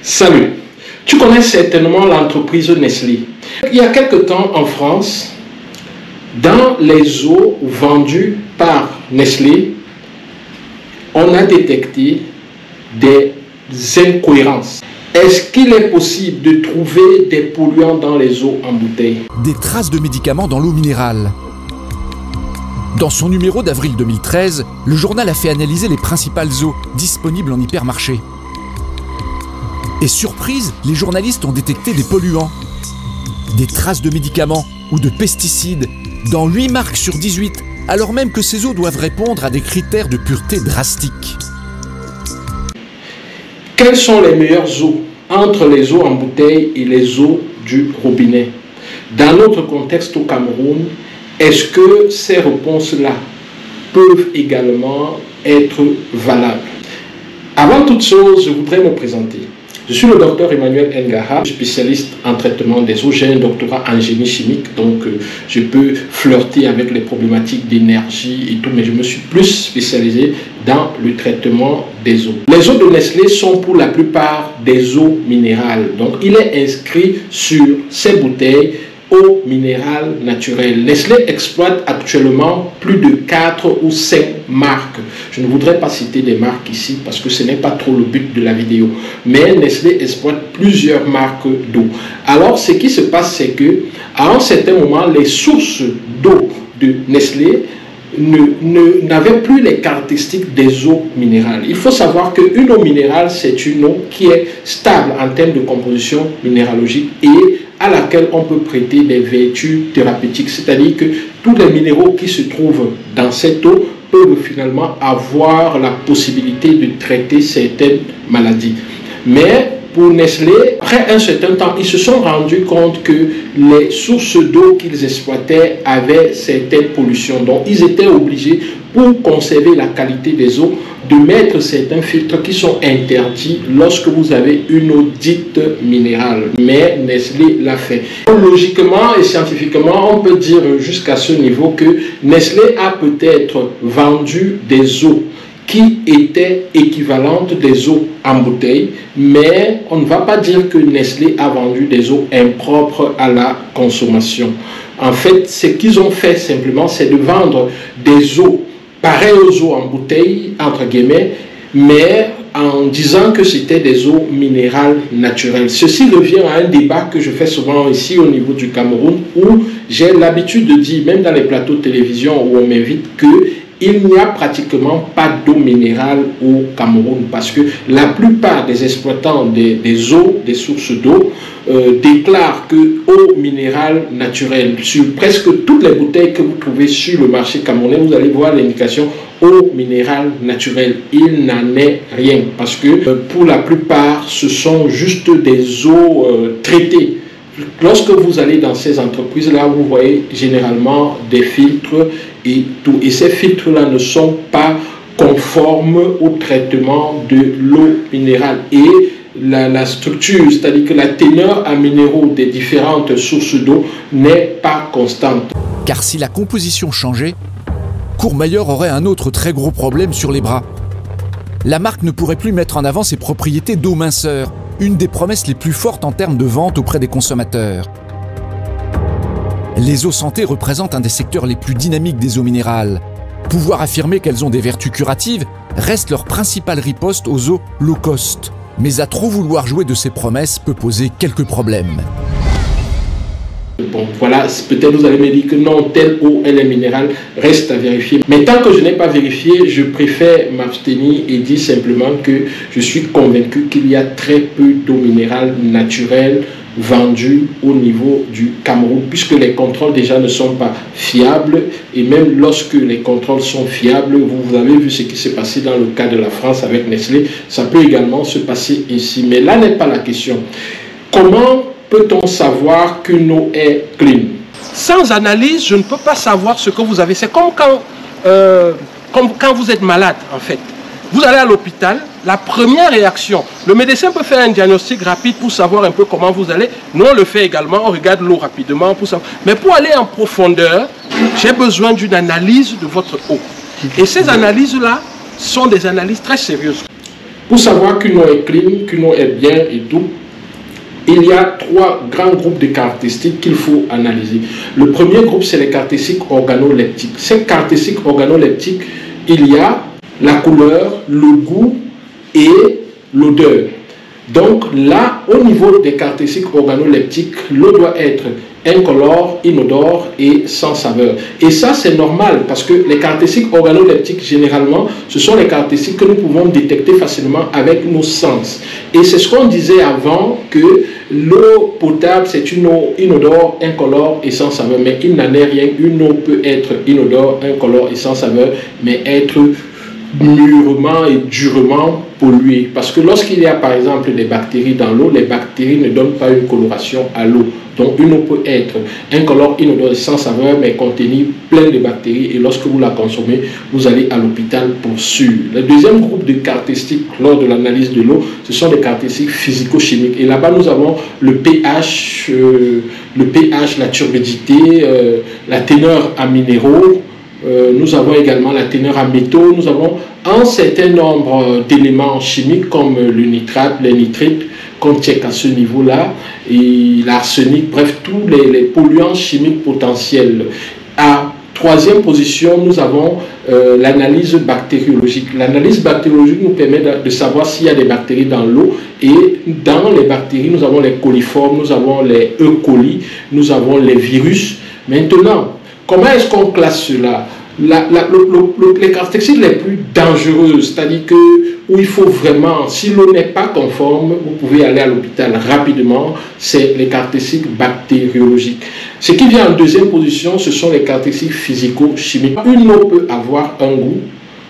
Salut, tu connais certainement l'entreprise Nestlé. Il y a quelque temps en France, dans les eaux vendues par Nestlé, on a détecté des incohérences. Est-ce qu'il est possible de trouver des polluants dans les eaux en bouteille? Des traces de médicaments dans l'eau minérale. Dans son numéro d'avril 2013, le journal a fait analyser les principales eaux disponibles en hypermarché. Et surprise, les journalistes ont détecté des polluants, des traces de médicaments ou de pesticides dans 8 marques sur 18, alors même que ces eaux doivent répondre à des critères de pureté drastiques. Quelles sont les meilleures eaux entre les eaux en bouteille et les eaux du robinet? Dans notre contexte au Cameroun, est-ce que ces réponses-là peuvent également être valables? Avant toute chose, je voudrais me présenter. Je suis le docteur Emmanuel Ngara, spécialiste en traitement des eaux. J'ai un doctorat en génie chimique, donc je peux flirter avec les problématiques d'énergie et tout, mais je me suis plus spécialisé dans le traitement des eaux. Les eaux de Nestlé sont pour la plupart des eaux minérales. Donc il est inscrit sur ces bouteilles eau minérale naturelle. Nestlé exploite actuellement plus de 4 ou 5 marques. Je ne voudrais pas citer des marques ici parce que ce n'est pas trop le but de la vidéo. Mais Nestlé exploite plusieurs marques d'eau. Alors ce qui se passe, c'est que à un certain moment, les sources d'eau de Nestlé n'avaient plus les caractéristiques des eaux minérales. Il faut savoir qu'une eau minérale, c'est une eau qui est stable en termes de composition minéralogique et à laquelle on peut prêter des vertus thérapeutiques. C'est-à-dire que tous les minéraux qui se trouvent dans cette eau peuvent finalement avoir la possibilité de traiter certaines maladies. Mais pour Nestlé, après un certain temps, ils se sont rendus compte que les sources d'eau qu'ils exploitaient avaient certaines pollutions. Donc, ils étaient obligés, pour conserver la qualité des eaux, de mettre certains filtres qui sont interdits lorsque vous avez une eau dite minérale. Mais Nestlé l'a fait. Logiquement et scientifiquement, on peut dire jusqu'à ce niveau que Nestlé a peut-être vendu des eaux qui étaient équivalentes des eaux en bouteille, mais on ne va pas dire que Nestlé a vendu des eaux impropres à la consommation. En fait, ce qu'ils ont fait simplement, c'est de vendre des eaux pareilles aux eaux en bouteille, entre guillemets, mais en disant que c'était des eaux minérales naturelles. Ceci revient à un débat que je fais souvent ici au niveau du Cameroun, où j'ai l'habitude de dire, même dans les plateaux de télévision où on m'invite, que il n'y a pratiquement pas d'eau minérale au Cameroun parce que la plupart des exploitants des eaux, des sources d'eau, déclarent que eau minérale naturelle. Sur presque toutes les bouteilles que vous trouvez sur le marché camerounais, vous allez voir l'indication eau minérale naturelle. Il n'en est rien parce que pour la plupart, ce sont juste des eaux traitées. Lorsque vous allez dans ces entreprises-là, vous voyez généralement des filtres et tout. Et ces filtres-là ne sont pas conformes au traitement de l'eau minérale. Et la structure, c'est-à-dire que la teneur en minéraux des différentes sources d'eau n'est pas constante. Car si la composition changeait, Courmayeur aurait un autre très gros problème sur les bras. La marque ne pourrait plus mettre en avant ses propriétés d'eau minceur, une des promesses les plus fortes en termes de vente auprès des consommateurs. Les eaux santé représentent un des secteurs les plus dynamiques des eaux minérales. Pouvoir affirmer qu'elles ont des vertus curatives reste leur principale riposte aux eaux low cost. Mais à trop vouloir jouer de ces promesses peut poser quelques problèmes. Bon, voilà, peut-être vous allez me dire que non, telle eau, elle est minérale, reste à vérifier. Mais tant que je n'ai pas vérifié, je préfère m'abstenir et dire simplement que je suis convaincu qu'il y a très peu d'eau minérale naturelle vendue au niveau du Cameroun, puisque les contrôles déjà ne sont pas fiables. Et même lorsque les contrôles sont fiables, vous avez vu ce qui s'est passé dans le cas de la France avec Nestlé, ça peut également se passer ici. Mais là n'est pas la question. Comment peut-on savoir qu'une eau est clean? Sans analyse, je ne peux pas savoir ce que vous avez. C'est comme quand vous êtes malade, en fait. Vous allez à l'hôpital, la première réaction, le médecin peut faire un diagnostic rapide pour savoir un peu comment vous allez. Nous, on le fait également, on regarde l'eau rapidement pour savoir. Mais pour aller en profondeur, j'ai besoin d'une analyse de votre eau. Et ces analyses-là sont des analyses très sérieuses. Pour savoir qu'une eau est clean, qu'une eau est bien et tout, il y a 3 grands groupes de caractéristiques qu'il faut analyser. Le premier groupe, c'est les caractéristiques organoleptiques. Ces caractéristiques organoleptiques, il y a la couleur, le goût et l'odeur. Donc là, au niveau des caractéristiques organoleptiques, l'eau doit être incolore, inodore et sans saveur. Et ça, c'est normal parce que les caractéristiques organoleptiques, généralement, ce sont les caractéristiques que nous pouvons détecter facilement avec nos sens. Et c'est ce qu'on disait avant, que l'eau potable, c'est une eau inodore, incolore et sans saveur. Mais il n'en est rien. Une eau peut être inodore, incolore et sans saveur, mais être mûrement et durement polluée. Parce que lorsqu'il y a par exemple des bactéries dans l'eau, les bactéries ne donnent pas une coloration à l'eau. Donc une eau peut être incolore, inodore et sans saveur, mais contenir plein de bactéries. Et lorsque vous la consommez, vous allez à l'hôpital pour sûr. Le deuxième groupe de caractéristiques lors de l'analyse de l'eau, ce sont des caractéristiques physico-chimiques. Et là-bas, nous avons le pH, la turbidité, la teneur en minéraux. Nous avons également la teneur en métaux, nous avons un certain nombre d'éléments chimiques comme le nitrate, les nitrites qu'on check à ce niveau-là, et l'arsenic, bref, tous les polluants chimiques potentiels. À troisième position, nous avons l'analyse bactériologique. L'analyse bactériologique nous permet de savoir s'il y a des bactéries dans l'eau, et dans les bactéries, nous avons les coliformes, nous avons les E. coli, nous avons les virus. Maintenant, comment est-ce qu'on classe cela? Les caractéristiques les plus dangereuses, c'est-à-dire que où il faut vraiment, si l'eau n'est pas conforme, vous pouvez aller à l'hôpital rapidement, c'est les caractéristiques bactériologiques. Ce qui vient en deuxième position, ce sont les caractéristiques physico-chimiques. Une eau peut avoir un goût,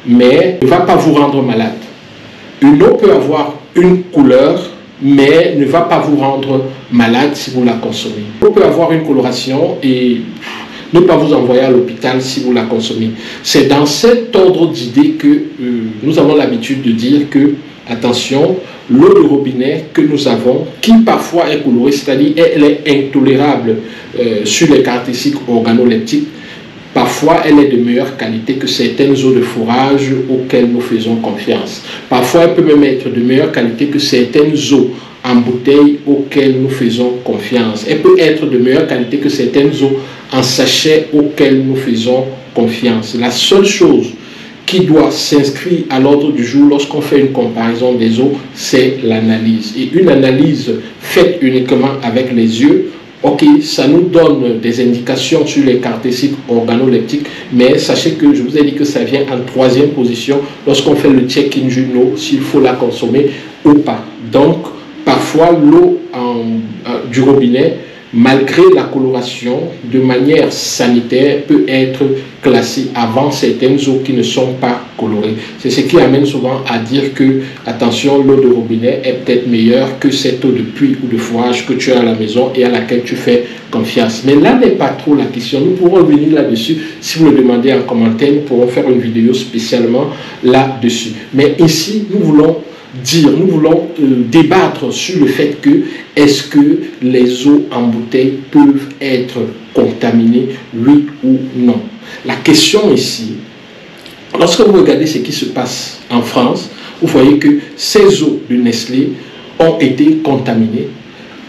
mais ne va pas vous rendre malade. Une eau peut avoir une couleur, mais ne va pas vous rendre malade si vous la consommez. L'eau peut avoir une coloration et ne pas vous envoyer à l'hôpital si vous la consommez. C'est dans cet ordre d'idées que nous avons l'habitude de dire que, attention, l'eau de robinet que nous avons, qui parfois est colorée, c'est-à-dire elle est intolérable sur les caractéristiques organoleptiques, parfois elle est de meilleure qualité que certaines eaux de forage auxquelles nous faisons confiance. Parfois elle peut même être de meilleure qualité que certaines eaux en bouteille auxquelles nous faisons confiance. Elle peut être de meilleure qualité que certaines eaux en sachet auxquelles nous faisons confiance. La seule chose qui doit s'inscrire à l'ordre du jour lorsqu'on fait une comparaison des eaux, c'est l'analyse. Et une analyse faite uniquement avec les yeux, ok, ça nous donne des indications sur les caractéristiques organoleptiques, mais sachez que je vous ai dit que ça vient en troisième position lorsqu'on fait le check-in d'une eau, s'il faut la consommer ou pas. Donc, parfois, l'eau du robinet, malgré la coloration, de manière sanitaire, peut être classée avant certaines eaux qui ne sont pas colorées. C'est ce qui amène souvent à dire que, attention, l'eau de robinet est peut-être meilleure que cette eau de puits ou de forage que tu as à la maison et à laquelle tu fais confiance. Mais là n'est pas trop la question. Nous pourrons revenir là-dessus. Si vous le demandez en commentaire, nous pourrons faire une vidéo spécialement là-dessus. Mais ici, nous voulons débattre sur le fait que est-ce que les eaux en bouteille peuvent être contaminées, oui ou non. La question ici, lorsque vous regardez ce qui se passe en France, vous voyez que ces eaux de Nestlé ont été contaminées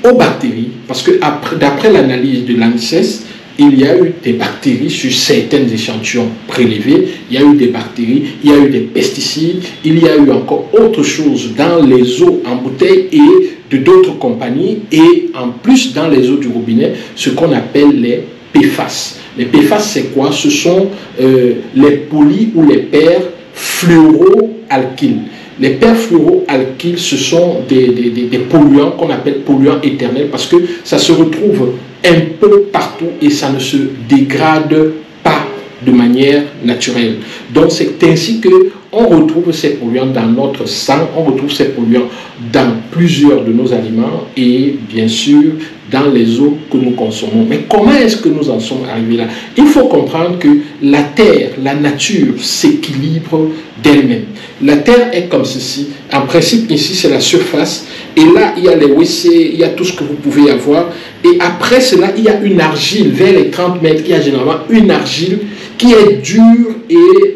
aux bactéries, parce que d'après l'analyse de l'ANSES, il y a eu des bactéries sur certains échantillons prélevés, il y a eu des bactéries, il y a eu des pesticides, il y a eu encore autre chose dans les eaux en bouteille et de d'autres compagnies, et en plus dans les eaux du robinet, ce qu'on appelle les PFAS. Les PFAS, c'est quoi? Ce sont les poly ou les perfluoroalkyles. Les perfluoroalkyles, ce sont des polluants qu'on appelle polluants éternels parce que ça se retrouve un peu partout et ça ne se dégrade pas de manière naturelle. Donc c'est ainsi que on retrouve ces polluants dans notre sang, on retrouve ces polluants dans plusieurs de nos aliments et bien sûr dans les eaux que nous consommons. Mais comment est-ce que nous en sommes arrivés là? Il faut comprendre que la terre, la nature s'équilibre d'elle-même. La terre est comme ceci. En principe, ici, c'est la surface. Et là, il y a les WC, il y a tout ce que vous pouvez avoir. Et après cela, il y a une argile. Vers les 30 mètres, il y a généralement une argile qui est dure et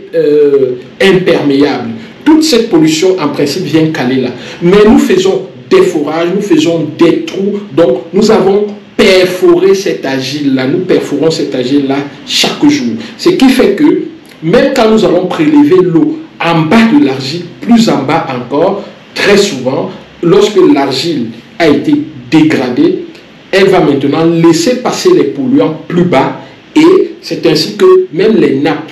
imperméable. Toute cette pollution, en principe, vient caler là. Mais nous faisons des forages, nous faisons des trous, donc nous avons perforé cet argile-là, nous perforons cet argile-là chaque jour. Ce qui fait que, même quand nous allons prélever l'eau en bas de l'argile, plus en bas encore, très souvent, lorsque l'argile a été dégradée, elle va maintenant laisser passer les polluants plus bas et c'est ainsi que même les nappes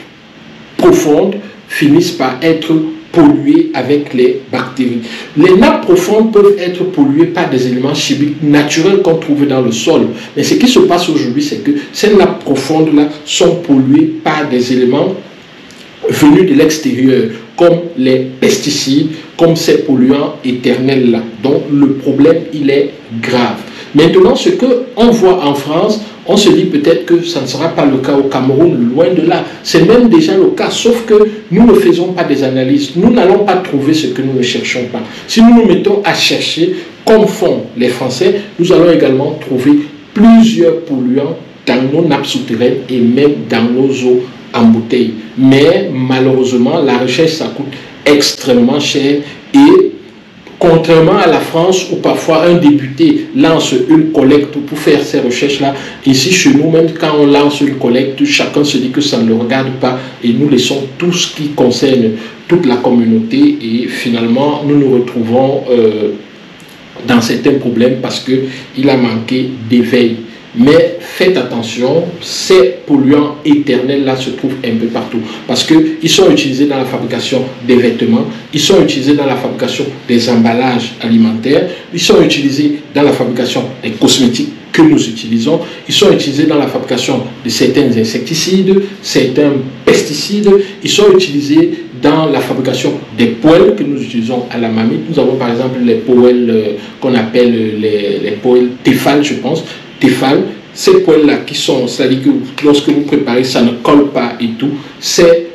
profondes finissent par être polluées avec les bactéries. Les nappes profondes peuvent être polluées par des éléments chimiques naturels qu'on trouve dans le sol. Mais ce qui se passe aujourd'hui, c'est que ces nappes profondes-là sont polluées par des éléments venus de l'extérieur, comme les pesticides, comme ces polluants éternels-là. Donc le problème, il est grave. Maintenant, ce qu'on voit en France, on se dit peut-être que ça ne sera pas le cas au Cameroun, loin de là. C'est même déjà le cas, sauf que nous ne faisons pas des analyses. Nous n'allons pas trouver ce que nous ne cherchons pas. Si nous nous mettons à chercher, comme font les Français, nous allons également trouver plusieurs polluants dans nos nappes souterraines et même dans nos eaux en bouteille. Mais malheureusement, la recherche, ça coûte extrêmement cher et contrairement à la France où parfois un député lance une collecte pour faire ces recherches-là, ici chez nous, même quand on lance une collecte, chacun se dit que ça ne le regarde pas et nous laissons tout ce qui concerne toute la communauté et finalement nous nous retrouvons dans certains problèmes parce qu'il a manqué d'éveil. Mais faites attention, ces polluants éternels-là se trouvent un peu partout. Parce qu'ils sont utilisés dans la fabrication des vêtements, ils sont utilisés dans la fabrication des emballages alimentaires, ils sont utilisés dans la fabrication des cosmétiques que nous utilisons, ils sont utilisés dans la fabrication de certains insecticides, certains pesticides, ils sont utilisés dans la fabrication des poêles que nous utilisons à la marmite. Nous avons par exemple les poêles qu'on appelle les poêles Tefal, je pense. Tefal, ces poêles-là qui sont, c'est-à-dire que lorsque vous préparez, ça ne colle pas et tout, ces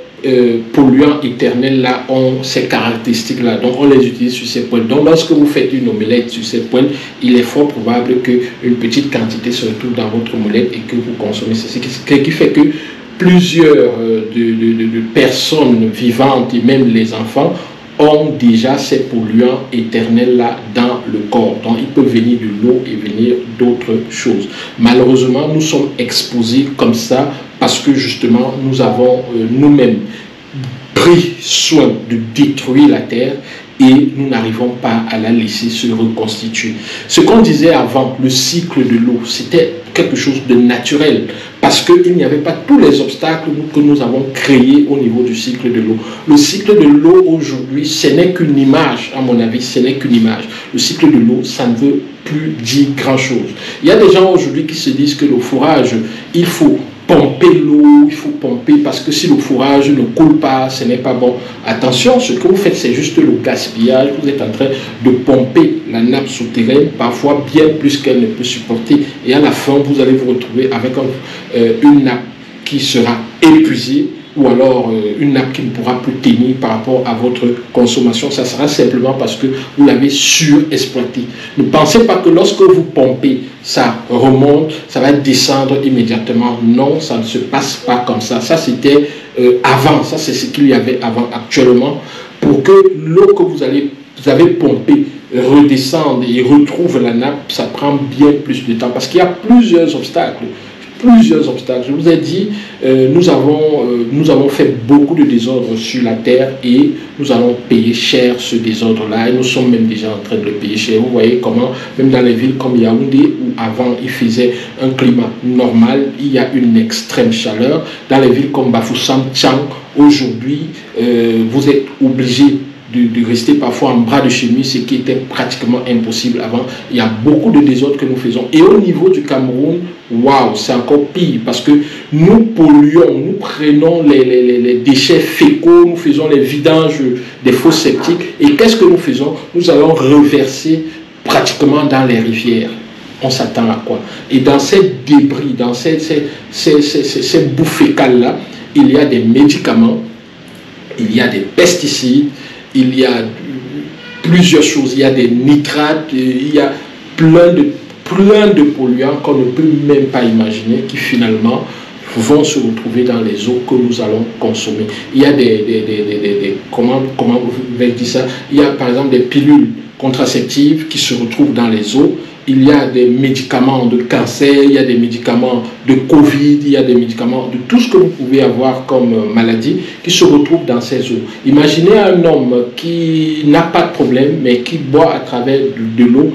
polluants éternels-là ont ces caractéristiques-là, donc on les utilise sur ces poêles. Donc lorsque vous faites une omelette sur ces poêles, il est fort probable qu'une petite quantité se retrouve dans votre omelette et que vous consommez ceci, ce qui fait que plusieurs de personnes vivantes et même les enfants ont déjà ces polluants éternels-là dans le corps. Donc, il peut venir de l'eau et venir d'autres choses. Malheureusement, nous sommes exposés comme ça parce que justement, nous avons nous-mêmes pris soin de détruire la terre et nous n'arrivons pas à la laisser se reconstituer. Ce qu'on disait avant, le cycle de l'eau, c'était quelque chose de naturel parce qu'il n'y avait pas tous les obstacles que nous avons créés au niveau du cycle de l'eau. Le cycle de l'eau aujourd'hui, ce n'est qu'une image, à mon avis, ce n'est qu'une image. Le cycle de l'eau, ça ne veut plus dire grand-chose. Il y a des gens aujourd'hui qui se disent que le fourrage, il faut pomper l'eau, il faut pomper parce que si le fourrage ne coule pas, ce n'est pas bon. Attention, ce que vous faites, c'est juste le gaspillage. Vous êtes en train de pomper la nappe souterraine, parfois bien plus qu'elle ne peut supporter. Et à la fin, vous allez vous retrouver avec une nappe qui sera épuisée ou alors une nappe qui ne pourra plus tenir par rapport à votre consommation. Ça sera simplement parce que vous l'avez surexploité. Ne pensez pas que lorsque vous pompez, ça remonte, ça va descendre immédiatement. Non, ça ne se passe pas comme ça. Ça, c'était avant. Ça, c'est ce qu'il y avait avant. Actuellement, pour que l'eau que vous avez pompée redescende et retrouve la nappe, ça prend bien plus de temps parce qu'il y a plusieurs obstacles. Je vous ai dit, nous avons fait beaucoup de désordre sur la terre et nous allons payer cher ce désordre-là et nous sommes même déjà en train de le payer cher. Vous voyez comment, même dans les villes comme Yaoundé, où avant il faisait un climat normal, il y a une extrême chaleur. Dans les villes comme Bafoussam, Tchang, aujourd'hui, vous êtes obligé de rester parfois en bras de chemise, ce qui était pratiquement impossible avant. Il y a beaucoup de désordre que nous faisons. Et au niveau du Cameroun, waouh, c'est encore pire parce que nous polluons, nous prenons les déchets fécaux, nous faisons les vidanges des fosses septiques. Et qu'est-ce que nous faisons? Nous allons reverser pratiquement dans les rivières. On s'attend à quoi? Et dans ces débris, dans ces boues fécales-là, il y a des médicaments, il y a des pesticides, il y a plusieurs choses, il y a des nitrates, il y a plein de polluants qu'on ne peut même pas imaginer qui finalement vont se retrouver dans les eaux que nous allons consommer. Il y a comment vous vais dire ça? Il y a par exemple des pilules contraceptives qui se retrouvent dans les eaux. Il y a des médicaments de cancer, il y a des médicaments de Covid, il y a des médicaments de tout ce que vous pouvez avoir comme maladie qui se retrouvent dans ces eaux. Imaginez un homme qui n'a pas de problème, mais qui boit à travers de l'eau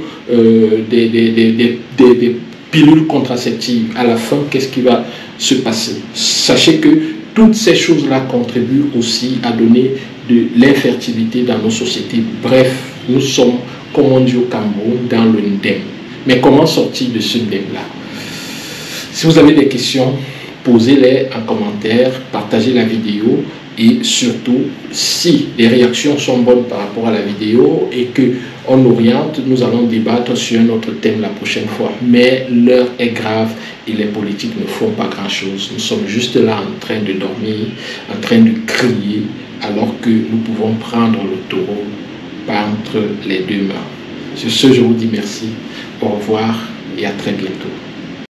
des pilules contraceptives. À la fin, qu'est-ce qui va se passer? Sachez que toutes ces choses-là contribuent aussi à donner de l'infertilité dans nos sociétés. Bref, nous sommes, comme on dit au Cameroun, dans le ndem. Mais comment sortir de ce ndem-là? Si vous avez des questions, posez-les en commentaire, partagez la vidéo et surtout, si les réactions sont bonnes par rapport à la vidéo et qu'on oriente, nous allons débattre sur un autre thème la prochaine fois. Mais l'heure est grave et les politiques ne font pas grand-chose. Nous sommes juste là en train de dormir, en train de crier, alors que nous pouvons prendre le taureau entre les deux mains. Sur ce, je vous dis merci, au revoir et à très bientôt.